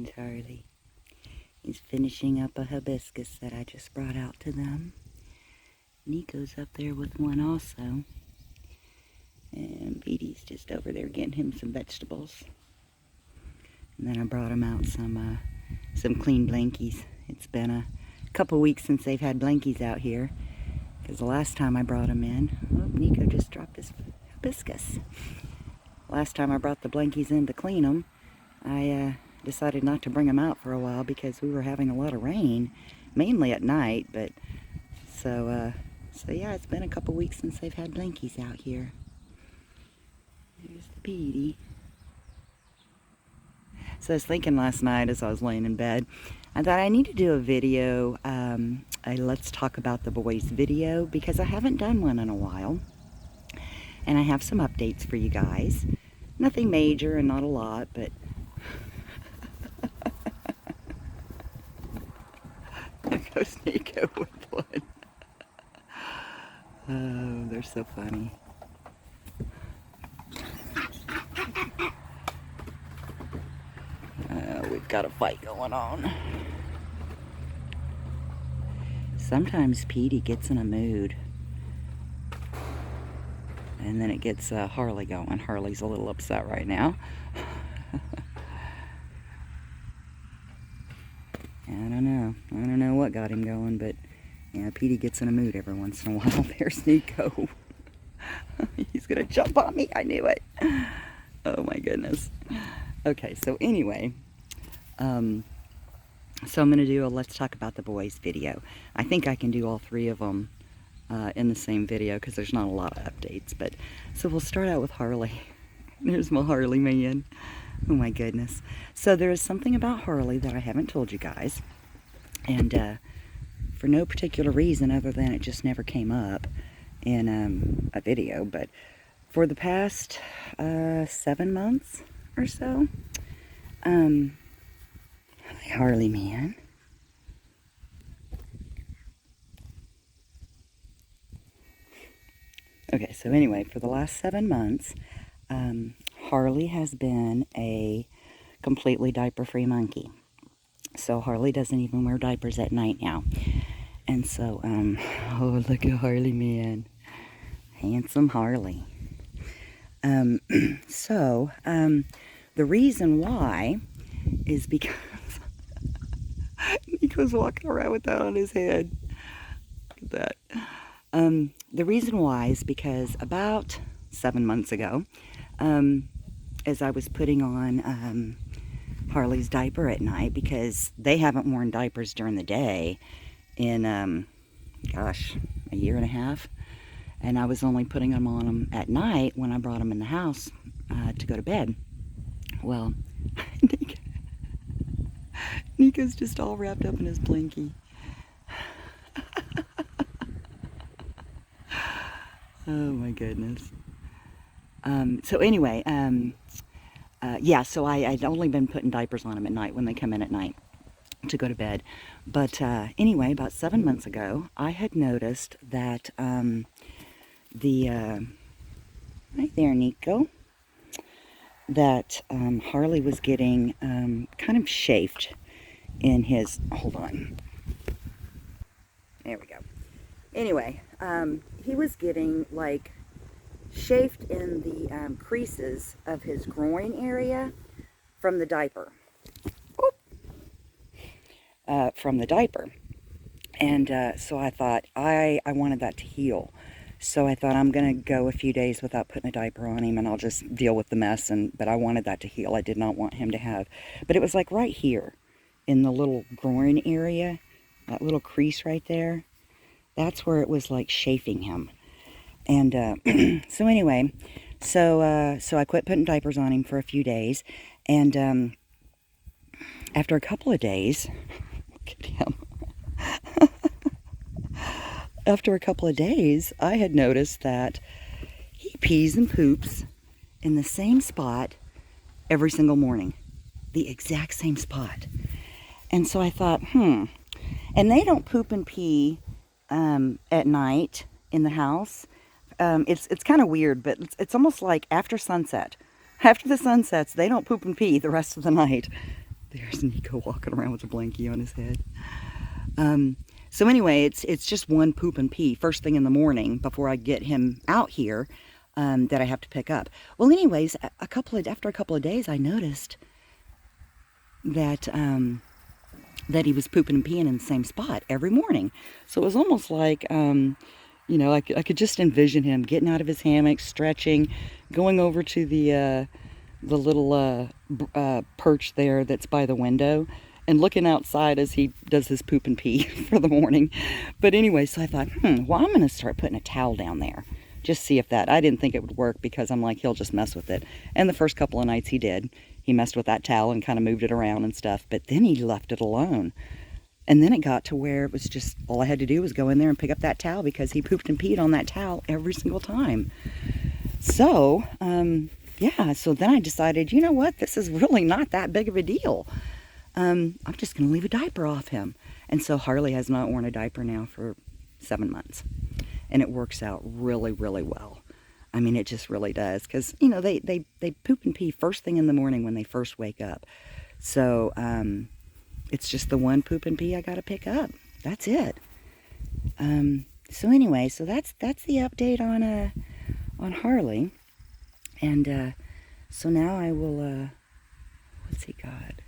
There's Harley. He's finishing up a hibiscus that I just brought out to them. Nico's up there with one also. And Petey's just over there getting him some vegetables. And then I brought him out some clean blankies. It's been a couple weeks since they've had blankies out here. Because the last time I brought them in, oh, Nico just dropped his hibiscus. Last time I brought the blankies in to clean them, I decided not to bring them out for a while because we were having a lot of rain, mainly at night. But so yeah, it's been a couple weeks since they've had blankies out here. There's the Petey. So I was thinking last night as I was laying in bed, I thought I need to do a video, a Let's Talk About the Boys video, because I haven't done one in a while. And I have some updates for you guys. Nothing major and not a lot, but... There goes Nico with one. Oh, they're so funny. We've got a fight going on. Sometimes Petey gets in a mood. And then it gets Harley going. Harley's a little upset right now. I don't know what got him going, but yeah, Petey gets in a mood every once in a while. There's Nico. He's gonna jump on me. I knew it. Oh my goodness. Okay, so anyway, so I'm gonna do a Let's Talk About the Boys video. I think I can do all three of them in the same video because there's not a lot of updates. But so we'll start out with Harley. There's my Harley man. Oh my goodness. So there is something about Harley that I haven't told you guys, and for no particular reason other than it just never came up in a video. But for the past 7 months or so, hi Harley man. Okay, so anyway, for the last 7 months, Harley has been a completely diaper-free monkey. So Harley doesn't even wear diapers at night now. And so, oh, look at Harley man. Handsome Harley. The reason why is because Nico's walking around with that on his head. Look at that. The reason why is because about 7 months ago, as I was putting on Harley's diaper at night, because they haven't worn diapers during the day in, gosh, a year and a half. And I was only putting them on them at night when I brought them in the house to go to bed. Well, Nico's just all wrapped up in his blankie. Oh my goodness. So anyway, yeah, so I'd only been putting diapers on them at night when they come in at night to go to bed. But anyway, about 7 months ago, I had noticed that right there, Nico, that Harley was getting kind of chafed in his, hold on, there we go. Anyway, he was getting like chafed in the creases of his groin area from the diaper. From the diaper. And so I thought I wanted that to heal. So I thought I'm going to go a few days without putting a diaper on him and I'll just deal with the mess. But I wanted that to heal. I did not want him to have. But it was like right here in the little groin area, that little crease right there. That's where it was like chafing him. And so anyway, so I quit putting diapers on him for a few days. And after a couple of days, look at him. After a couple of days, I had noticed that he pees and poops in the same spot every single morning. The exact same spot. And so I thought, and they don't poop and pee at night in the house. It's kind of weird, but it's almost like after sunset. After the sun sets, they don't poop and pee the rest of the night. There's Nico walking around with a blankie on his head. So anyway, it's just one poop and pee first thing in the morning before I get him out here that I have to pick up. Well, anyways, after a couple of days, I noticed that that he was pooping and peeing in the same spot every morning. So it was almost like, you know, I could just envision him getting out of his hammock, stretching, going over to the little perch there that's by the window, and looking outside as he does his poop and pee for the morning. But anyway, so I thought, well, I'm going to start putting a towel down there. Just see if that, I didn't think it would work because I'm like, he'll just mess with it. And the first couple of nights he did. He messed with that towel and kind of moved it around and stuff. But then he left it alone. And then it got to where it was just, all I had to do was go in there and pick up that towel because he pooped and peed on that towel every single time. So, yeah, so then I decided, you know what, this is really not that big of a deal. I'm just going to leave a diaper off him. And so Harley has not worn a diaper now for 7 months. And it works out really, really well. I mean, it just really does. Because, you know, they poop and pee first thing in the morning when they first wake up. So, it's just the one poop and pee I got to pick up. That's it. So anyway, so that's the update on Harley. And so now I will, what's he got?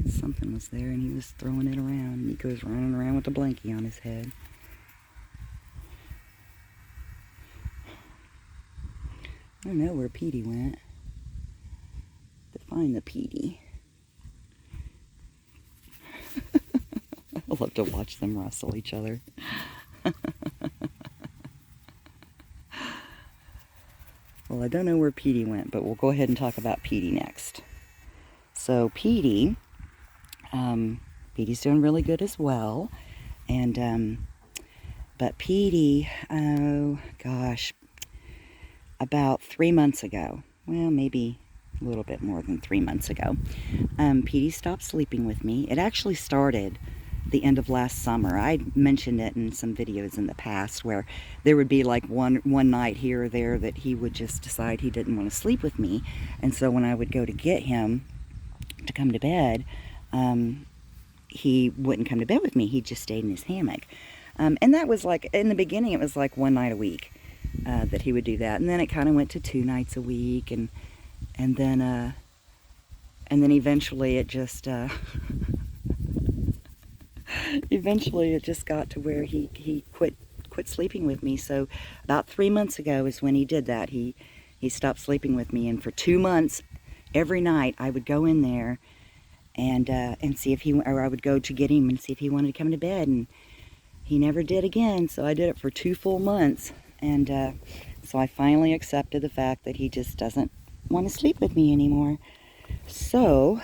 Something was there and he was throwing it around. Nico's running around with a blankie on his head. I don't know where Petey went. To find the Petey. I love to watch them wrestle each other. Well, I don't know where Petey went, but we'll go ahead and talk about Petey next. So Petey, Petey's doing really good as well. And, but Petey, oh gosh, about 3 months ago, well, maybe a little bit more than 3 months ago, Petey stopped sleeping with me. It actually started the end of last summer. I mentioned it in some videos in the past where there would be like one night here or there that he would just decide he didn't want to sleep with me. And so when I would go to get him to come to bed, he wouldn't come to bed with me. He just stayed in his hammock. And that was like, in the beginning, it was like 1 night a week that he would do that. And then it kind of went to 2 nights a week. And then eventually it just, eventually it just got to where he quit sleeping with me. So about 3 months ago is when he did that. He stopped sleeping with me, and for 2 months, every night I would go in there and see if he, or I would go to get him and see if he wanted to come to bed, and he never did again. So I did it for 2 full months, and so I finally accepted the fact that he just doesn't want to sleep with me anymore. So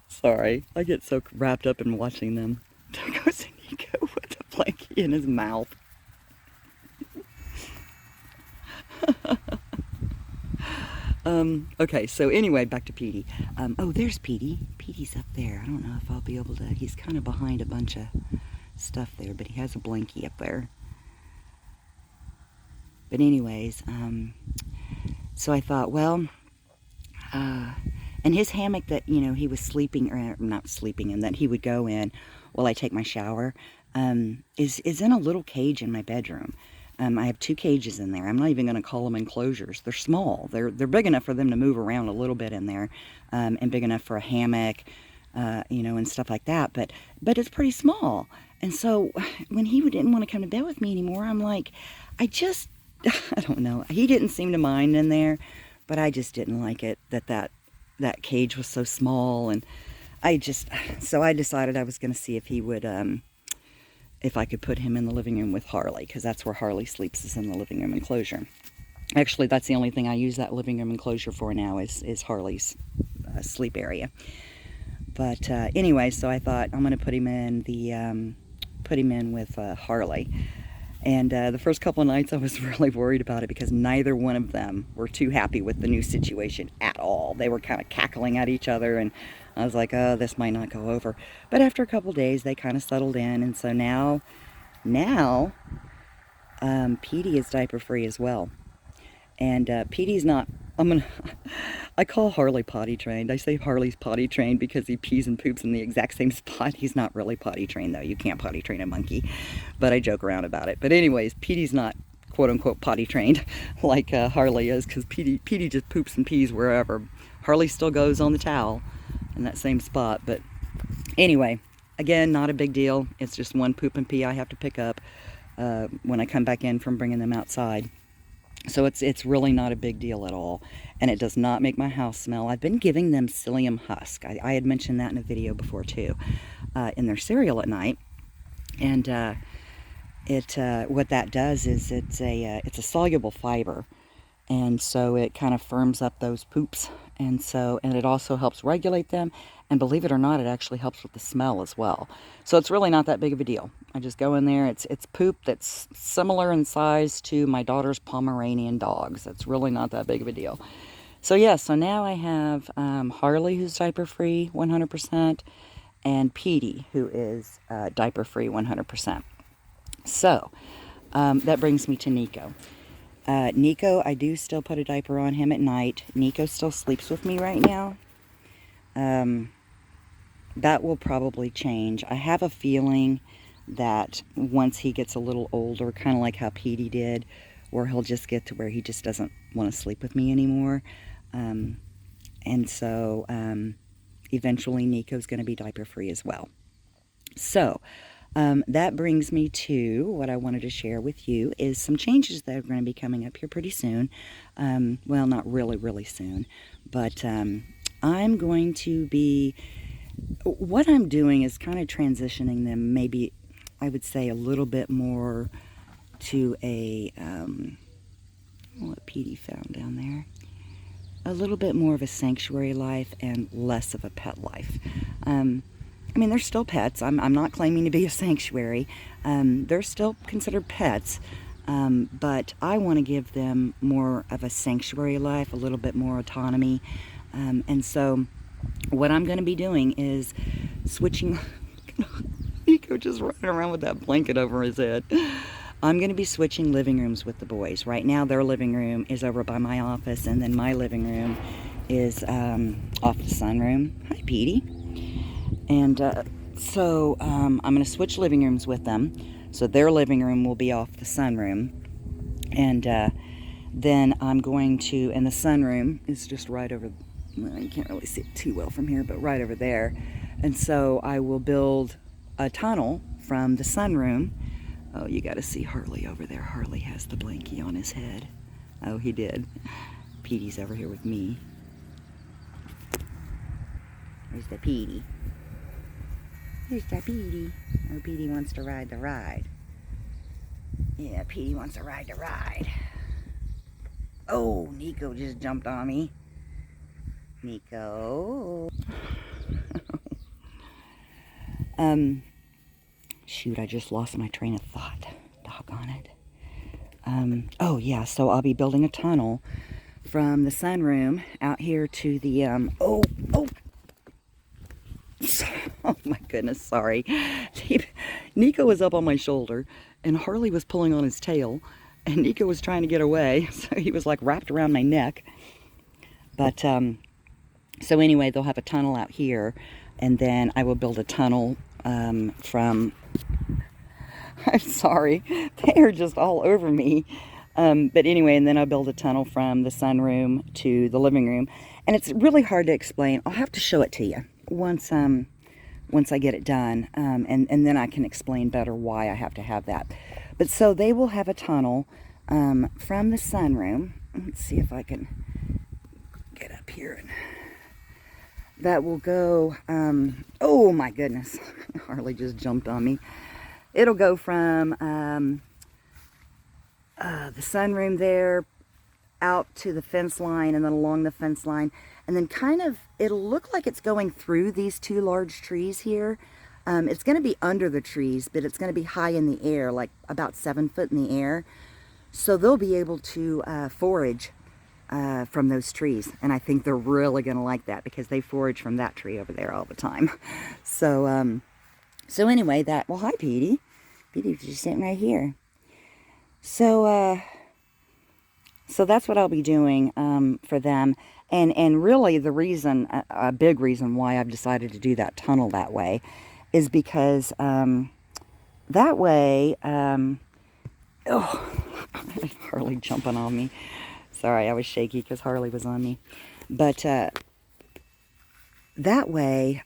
sorry, I get so wrapped up in watching them. There goes Nico with the blankie in his mouth. Okay, so anyway, back to Petey. Oh, there's Petey. Petey's up there. I don't know if I'll be able to, he's kind of behind a bunch of stuff there, but he has a blankie up there. But anyways, so I thought, well, and his hammock that, you know, he was sleeping, or not sleeping in, that he would go in while I take my shower, is in a little cage in my bedroom. I have 2 cages in there. I'm not even going to call them enclosures. They're small. They're big enough for them to move around a little bit in there, and big enough for a hammock, you know, and stuff like that. But it's pretty small. And so when he didn't want to come to bed with me anymore, I'm like, I don't know. He didn't seem to mind in there, but I just didn't like it that cage was so small. And so I decided I was going to see if he would, if I could put him in the living room with Harley, because that's where Harley sleeps, is in the living room enclosure. Actually, that's the only thing I use that living room enclosure for now is Harley's sleep area. But anyway, so I thought I'm going to put him in with Harley. And the first couple of nights I was really worried about it because neither one of them were too happy with the new situation at all. They were kind of cackling at each other, and I was like, oh, this might not go over. But after a couple of days, they kind of settled in, and so now Petey is diaper free as well. And Petey's not, I call Harley potty trained. I say Harley's potty trained because he pees and poops in the exact same spot. He's not really potty trained though. You can't potty train a monkey, but I joke around about it. But anyways, Petey's not quote unquote potty trained like Harley is, because Petey just poops and pees wherever. Harley still goes on the towel in that same spot. But anyway, again, not a big deal. It's just one poop and pee I have to pick up when I come back in from bringing them outside. So it's really not a big deal at all, and it does not make my house smell. I've been giving them psyllium husk. I had mentioned that in a video before too, in their cereal at night. And what that does is it's a soluble fiber, and so it kind of firms up those poops, and it also helps regulate them. And believe it or not, it actually helps with the smell as well. So it's really not that big of a deal. I just go in there. It's poop that's similar in size to my daughter's Pomeranian dogs. It's really not that big of a deal. So yeah, so now I have Harley, who's diaper free 100%, and Petey, who is diaper free 100%. So that brings me to Nico. Nico, I do still put a diaper on him at night. Nico still sleeps with me right now. That will probably change. I have a feeling that once he gets a little older, kind of like how Petey did, where he'll just get to where he just doesn't want to sleep with me anymore. And so eventually Nico's going to be diaper free as well. So that brings me to what I wanted to share with you is some changes that are going to be coming up here pretty soon. Well, not really soon, but I'm going to be... What I'm doing is kind of transitioning them, maybe I would say a little bit more to a, what Petey found down there, a little bit more of a sanctuary life and less of a pet life. I mean, they're still pets. I'm not claiming to be a sanctuary. They're still considered pets, but I want to give them more of a sanctuary life, a little bit more autonomy, and so what I'm going to be doing is switching. Nico just running around with that blanket over his head. I'm going to be switching living rooms with the boys. Right now their living room is over by my office, and then my living room is off the sunroom. Hi, Petey. And so I'm going to switch living rooms with them. So their living room will be off the sunroom. And then I'm going to, and the sunroom is just right over, well, you can't really see it too well from here, but right over there. And so I will build a tunnel from the sunroom. Oh, you got to see Harley over there. Harley has the blankie on his head. Oh, he did. Petey's over here with me. There's the Petey. Here's the Petey. Oh, Petey wants to ride the ride. Yeah, Petey wants to ride the ride. Oh, Nico just jumped on me. Nico. Shoot, I just lost my train of thought. Doggone it. Oh yeah, so I'll be building a tunnel from the sunroom out here to the, oh my goodness, sorry. Nico was up on my shoulder, and Harley was pulling on his tail, and Nico was trying to get away, so he was like wrapped around my neck. But, so anyway, they'll have a tunnel out here, and then I will build a tunnel from... I'm sorry, they are just all over me. But anyway, and then I'll build a tunnel from the sunroom to the living room. And it's really hard to explain. I'll have to show it to you once I get it done. And then I can explain better why I have to have that. But so they will have a tunnel from the sunroom. Let's see if I can get up here. And that will go, oh my goodness, Harley just jumped on me. It'll go from the sunroom there out to the fence line, and then along the fence line, and then kind of, it'll look like it's going through these two large trees here, It's going to be under the trees, but it's going to be high in the air, like about 7 foot in the air. So they'll be able to forage from those trees. And I think they're really going to like that because they forage from that tree over there all the time. So, so anyway, well, hi, Petey. Petey's just sitting right here. So, so that's what I'll be doing for them. And really the reason, a big reason why I've decided to do that tunnel that way is because that way, oh, Harley jumping on me. Sorry, I was shaky because Harley was on me. But that way,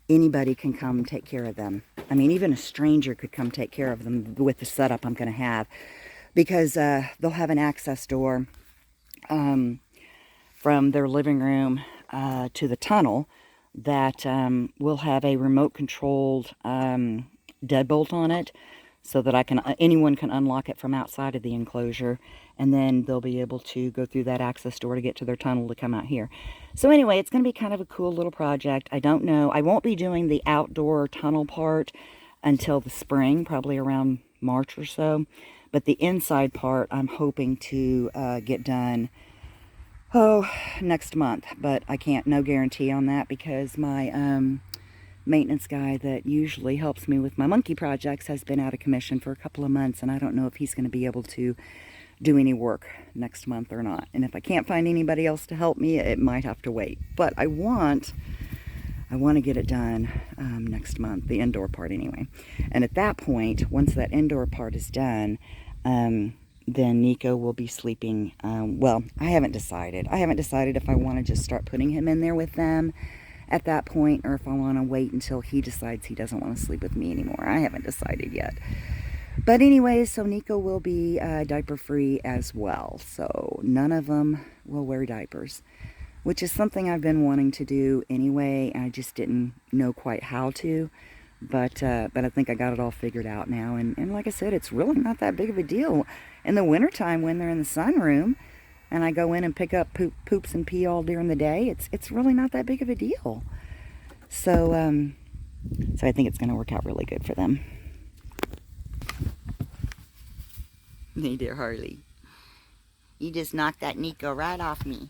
anybody can come take care of them. I mean, even a stranger could come take care of them with the setup I'm going to have. Because they'll have an access door from their living room to the tunnel that will have a remote controlled deadbolt on it, so that anyone can unlock it from outside of the enclosure, and then they'll be able to go through that access door to get to their tunnel to come out here. So anyway, it's going to be kind of a cool little project. I don't know. I won't be doing the outdoor tunnel part until the spring, probably around March or so. But the inside part, I'm hoping to get done, next month. But I can't, no guarantee on that, because my maintenance guy that usually helps me with my monkey projects has been out of commission for a couple of months. And I don't know if he's going to be able to do any work next month or not. And if I can't find anybody else to help me, it might have to wait. But I want to get it done next month, the indoor part anyway. And at that point, once that indoor part is done, then Nico will be sleeping. Well, I haven't decided. I haven't decided if I want to just start putting him in there with them at that point, or if I want to wait until he decides he doesn't want to sleep with me anymore. I haven't decided yet. But anyway, so Nico will be diaper-free as well. So none of them will wear diapers, which is something I've been wanting to do anyway. I just didn't know quite how to. But I think I got it all figured out now. And like I said, it's really not that big of a deal. In the wintertime, when they're in the sunroom, and I go in and pick up poops and pee all during the day, it's really not that big of a deal. So, so I think it's going to work out really good for them. Hey there, Harley. You just knocked that Nico right off me.